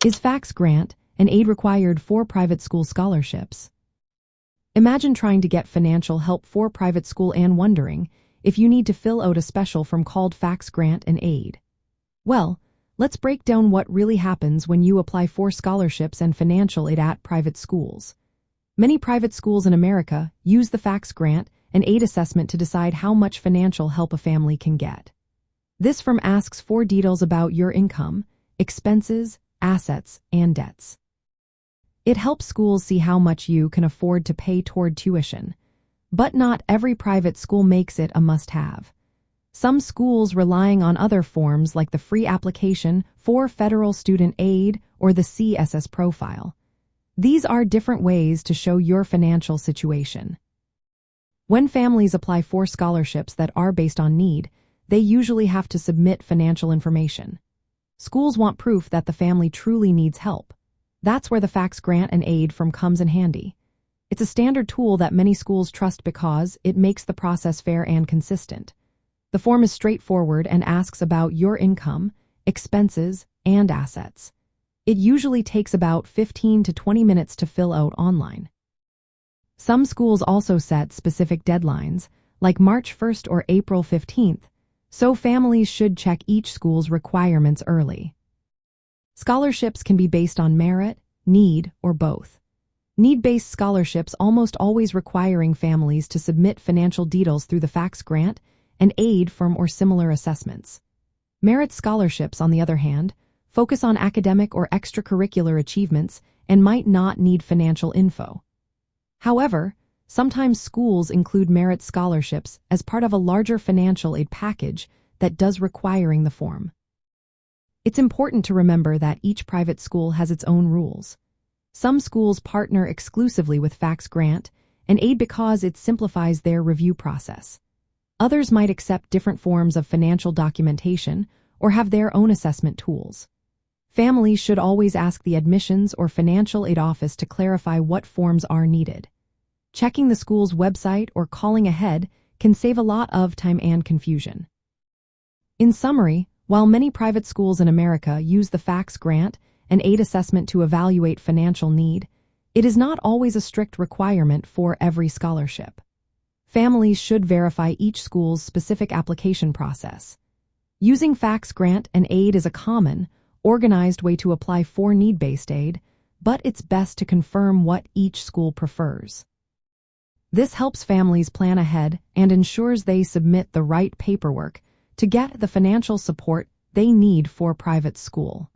Is FAFSA grant and aid required for private school scholarships? Imagine trying to get financial help for private school and wondering if you need to fill out a special form called FAFSA grant and aid. Well, let's break down what really happens when you apply for scholarships and financial aid at private schools. Many private schools in America use the FAFSA grant and aid assessment to decide how much financial help a family can get. This form asks for details about your income, expenses, assets, and debts. It helps schools see how much you can afford to pay toward tuition, but not every private school makes it a must-have. Some schools relying on other forms like the free application for federal student aid or the CSS Profile. These are different ways to show your financial situation. When families apply for scholarships that are based on need, they usually have to submit financial information. Schools want proof that the family truly needs help. That's where the FAFSA grant and aid form comes in handy. It's a standard tool that many schools trust because it makes the process fair and consistent. The form is straightforward and asks about your income, expenses, and assets. It usually takes about 15 to 20 minutes to fill out online. Some schools also set specific deadlines, like March 1st or April 15th, so families should check each school's requirements early. Scholarships can be based on merit, need, or both. Need-based scholarships almost always requiring families to submit financial details through the FAFSA grant and aid form or similar assessments. Merit scholarships, on the other hand, focus on academic or extracurricular achievements and might not need financial info. However, sometimes schools include merit scholarships as part of a larger financial aid package that does requiring the form. It's important to remember that each private school has its own rules. Some schools partner exclusively with FAFSA grant and aid because it simplifies their review process. Others might accept different forms of financial documentation or have their own assessment tools. Families should always ask the admissions or financial aid office to clarify what forms are needed. Checking the school's website or calling ahead can save a lot of time and confusion. In summary, while many private schools in America use the FAFSA grant and aid assessment to evaluate financial need, it is not always a strict requirement for every scholarship. Families should verify each school's specific application process. Using FAFSA grant and aid is a common, organized way to apply for need-based aid, but it's best to confirm what each school prefers. This helps families plan ahead and ensures they submit the right paperwork to get the financial support they need for private school.